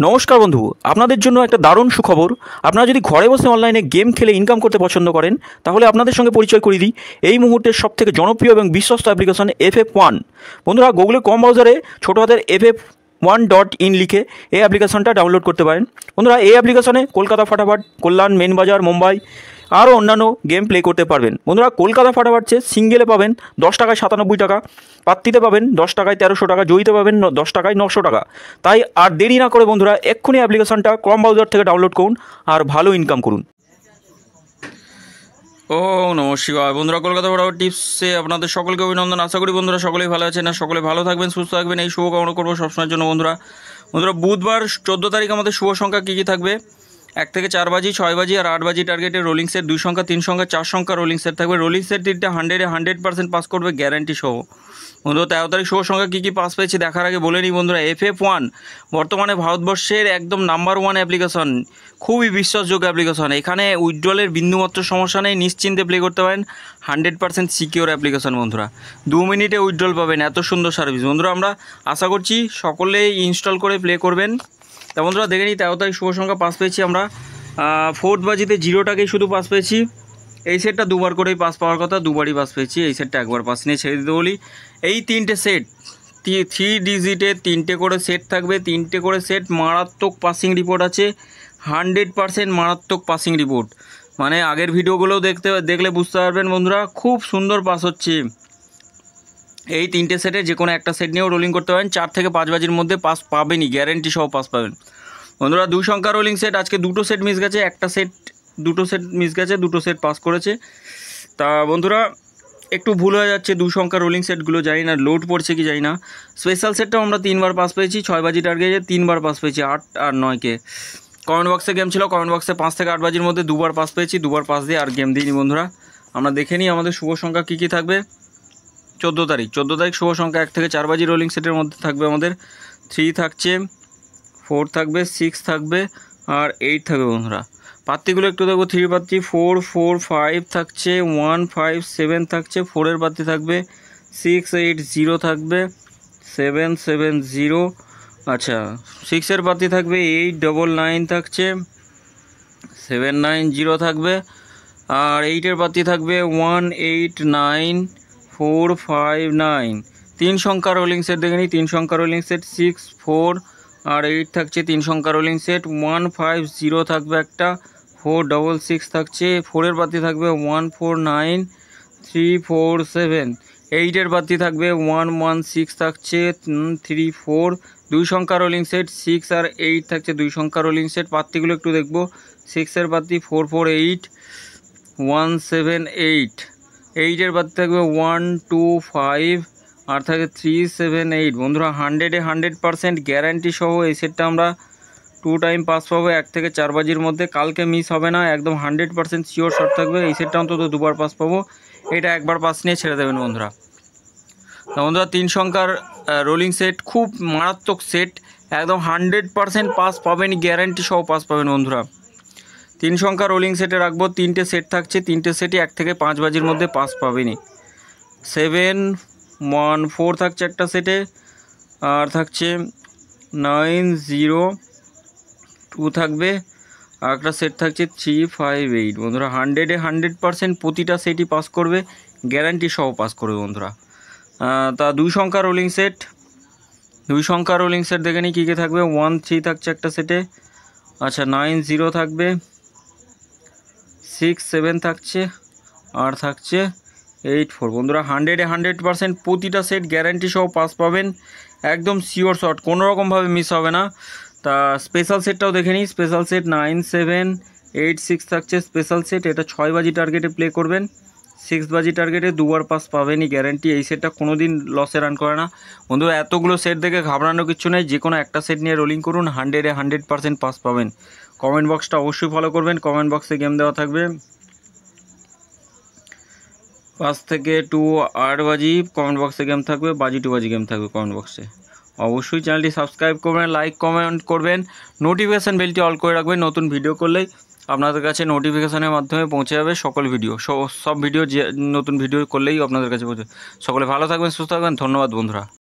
নমস্কার বন্ধু, আপনাদের জন্য একটা দারুণ সুখবর। আপনারা যদি ঘরে বসে অনলাইনে গেম খেলে ইনকাম করতে পছন্দ করেন, তাহলে আপনাদের সঙ্গে পরিচয় করিয়ে দিই এই মুহূর্তের সবথেকে জনপ্রিয় এবং বিশ্বস্ত অ্যাপ্লিকেশন FF1। বন্ধুরা, গুগলের কম ব্রাউজারে ছোটো হাতের FF1.in লিখে এই অ্যাপ্লিকেশনটা ডাউনলোড করতে পারেন। বন্ধুরা, এই অ্যাপ্লিকেশনে কলকাতা ফাটাফাট, কল্যাণ, মেন বাজার, মুম্বাই আরও অন্যান্য গেম প্লে করতে পারবেন। বন্ধুরা, কলকাতা ফাটাফাট সিঙ্গেলে পাবেন 10 টাকায় 97 টাকা, পাত্তিতে পাবেন 10 টাকায় 1300 টাকা, জয়ীতে পাবেন 10 টাকায় 900 টাকা। তাই আর দেরি না করে বন্ধুরা এক্ষুনি অ্যাপ্লিকেশনটা ক্রম ব্রাউজার থেকে ডাউনলোড করুন আর ভালো ইনকাম করুন। ও নমস্কার বন্ধুরা, কলকাতা ফাটাফাট টিপসে আপনাদের সকলকে অভিনন্দন। আশা করি বন্ধুরা সকলেই ভালো আছেন, আর সকলে ভালো থাকবেন, সুস্থ থাকবেন, এই শুভকামনা করবো সবসময়ের জন্য। বন্ধুরা বুধবার 14 তারিখ আমাদের শুভ সংখ্যা কী কী থাকবে? 1 থেকে 4 বাজি, 6 বাজি আর 8 বাজি টার্গেটে রোলিং সেট 2 সংখ্যা, 3 সংখ্যা, 4 সংখ্যা রোলিং সেট থাকবে। রোলিং সেট 3টা 100% পাস করবে গ্যারান্টি সহ। বন্ধুরা 13 তারিখ শুভ সংখ্যা কী কী পাস পেয়েছি দেখার আগে বলে নিই বন্ধুরা, FF1 বর্তমানে ভারতবর্ষের একদম নাম্বার 1 অ্যাপ্লিকেশন, খুবই বিশ্বাসযোগ্য অ্যাপ্লিকেশন। এখানে উইথড্রলের বিন্দুমাত্র সমস্যা নেই, নিশ্চিন্তে প্লে করতে পারেন। 100% সিকিওর অ্যাপ্লিকেশন বন্ধুরা, 2 মিনিটে উইথড্রল পাবেন, এত সুন্দর সার্ভিস। বন্ধুরা আমরা আশা করছি সকলেই ইনস্টল করে প্লে করবেন। তা বন্ধুরা দেখে নিই 13 তারিখ শুভ সংখ্যা পাস পেয়েছি আমরা 4th বাজিতে 0টাকেই শুধু পাস পেয়েছি। এই সেটটা দুবার করেই পাস পাওয়ার কথা, দুবারই পাস পেয়েছি। এই সেটটা একবার পাস নিয়ে ছেড়ে দিতে বলি। এই 3টে সেট 3 ডিজিটে 3টে করে সেট থাকবে, 3টে করে সেট মারাত্মক পাসিং রিপোর্ট আছে, 100% মারাত্মক পাসিং রিপোর্ট। মানে আগের ভিডিওগুলোও দেখলে বুঝতে পারবেন বন্ধুরা, খুব সুন্দর পাস হচ্ছে। এই 3টে সেটে যে কোনো একটা সেট নিয়েও রোলিং করতে পারেন, 4 থেকে 5 বাজির মধ্যে পাস পাবেনই, গ্যারেন্টি সহ পাস পাবেন। বন্ধুরা 2 সংখ্যা রোলিং সেট, আজকে 2টো সেট মিস গেছে, একটা সেট 2টো সেট মিস গেছে, 2টো সেট পাস করেছে। তা বন্ধুরা একটু ভুল হয়ে যাচ্ছে 2 সংখ্যা রোলিং সেটগুলো, জানি না লোড পড়ছে কি জানি না। স্পেশাল সেটটাও আমরা 3বার পাস পেয়েছি, 6 বাজি টার্গেটে 3বার পাস পেয়েছি, 8 আর 9কে। কমেন্ট বক্সে গেম ছিল, কমেন্ট বক্সে 5 থেকে 8 বাজির মধ্যে 2বার পাস পেয়েছি, 2বার পাস দিয়ে আর গেম দিইনি। বন্ধুরা আমরা দেখে নিই আমাদের শুভ সংখ্যা কী কী থাকবে। 14 তারিখ শুভ সংখ্যা 1 থেকে 4 বাজি রোলিং সেটের মধ্যে থাকবে আমাদের 3 থাকছে, 4 থাকবে, 6 থাকবে আর 8 থাকবে। বন্ধুরা পাত্তিগুলো একটু দেখবো, 3 পাত্তি 4 4 5 থাকছে, 1 5 7 থাকছে, 4-এর পাত্তি থাকবে 6 8 0 থাকবে, 7 7 0, আচ্ছা 6-এর পাত্তি থাকবে 8 9 9 থাকছে, 7 9 0 থাকবে, আর 8-এর পাত্তি থাকবে 1 8 9 4 5 9। 3 সংখ্যা রোলিং সেট দেখে নিই, 3 সংখ্যা রোলিং সেট 6 4 আর 8 থাকছে, 3 সংখ্যা রোলিং সেট 1 5 0 থাকবে একটা, 4 6 6 থাকছে, 4-এর পাত্তি থাকবে 1 4 9 3 4 7, 8-এর পাত্তি থাকবে 1 1 6 থাকছে, 3 4। 2 সংখ্যা রোলিং সেট 6 আর 8 থাকছে, 2 সংখ্যা রোলিং সেট। পাত্তিগুলো একটু দেখবো, 6-এর পাত্তি 4 4 8 1 7 8, 8-এর পাত্তি থাকবে 1 2 5 আর থাকে 3 7 8। বন্ধুরা 100% গ্যারান্টি সহ এই সেটটা আমরা 2 টাইম পাস পাবো 1 থেকে 4 বাজির মধ্যে, কালকে মিস হবে না, একদম 100% শিওর শট থাকবে। এই সেটটা অন্তত 2বার পাস পাবো, এটা একবার পাস নিয়ে ছেড়ে দেবেন বন্ধুরা। তো বন্ধুরা 3 সংখ্যার রোলিং সেট খুব মারাত্মক সেট, একদম 100% পাস পাবেন, গ্যারান্টি সহ পাস পাবেন বন্ধুরা। 3 সংখ্যা রোলিং সেটে রাখবো, 3টে সেট থাকছে, 3টে সেটই 1 থেকে 5 বাজির মধ্যে পাস পাবেনি। 7 1 4 থাকছে একটা সেটে, আর থাকছে 9 0 2 থাকবে, আর একটা সেট থাকছে 3 5 8। বন্ধুরা 100% প্রতিটা সেটই পাস করবে, গ্যারান্টি সহ পাস করবে বন্ধুরা। তা 2 সংখ্যা রোলিং সেট, 2 সংখ্যা রোলিং সেট দেখে নিই কী কী থাকবে। 1 3 থাকছে একটা সেটে, আচ্ছা 9 0 থাকবে, 6 7 থাকছে, আর থাকছে 8 4। বন্ধুরা 100% প্রতিটা সেট গ্যারান্টি সহ পাস পাবেন, একদম শিওর শট, কোনো রকমভাবে মিস হবে না। তা স্পেশাল সেটটাও দেখে নিই, স্পেশাল সেট 9 7 8 6 থাকছে স্পেশাল সেট, এটা 6 বাজি টার্গেটে প্লে করবেন, 6 বাজি টার্গেটে 2বার পাস পাবেনই গ্যারান্টি। এই সেটটা কোনো দিন লসে রান করে না বন্ধুরা। এতগুলো সেট দেখে ঘাবড়ানোর কিছু নেই, যে কোনো একটা সেট নিয়ে রোলিং করুন, 100% পাস পাবেন। কমেন্ট বক্সটা অবশ্যই ফলো করবেন, কমেন্ট বক্সে গেম দেওয়া থাকবে 5 থেকে 2 8 বাজি, কমেন্ট বক্সে গেম থাকবে, বাজি 2 বাজি গেম থাকবে কমেন্ট বক্সে। অবশ্যই চ্যানেলটি সাবস্ক্রাইব করবেন, লাইক কমেন্ট করবেন, নোটিফিকেশান বেলটি অল করে রাখবেন, নতুন ভিডিও করলেই আপনাদের কাছে নোটিফিকেশানের মাধ্যমে পৌঁছে যাবে সকল ভিডিও, সব ভিডিও যে নতুন ভিডিও করলেই আপনাদের কাছে পৌঁছে। সকলে ভালো থাকবেন, সুস্থ থাকবেন, ধন্যবাদ বন্ধুরা।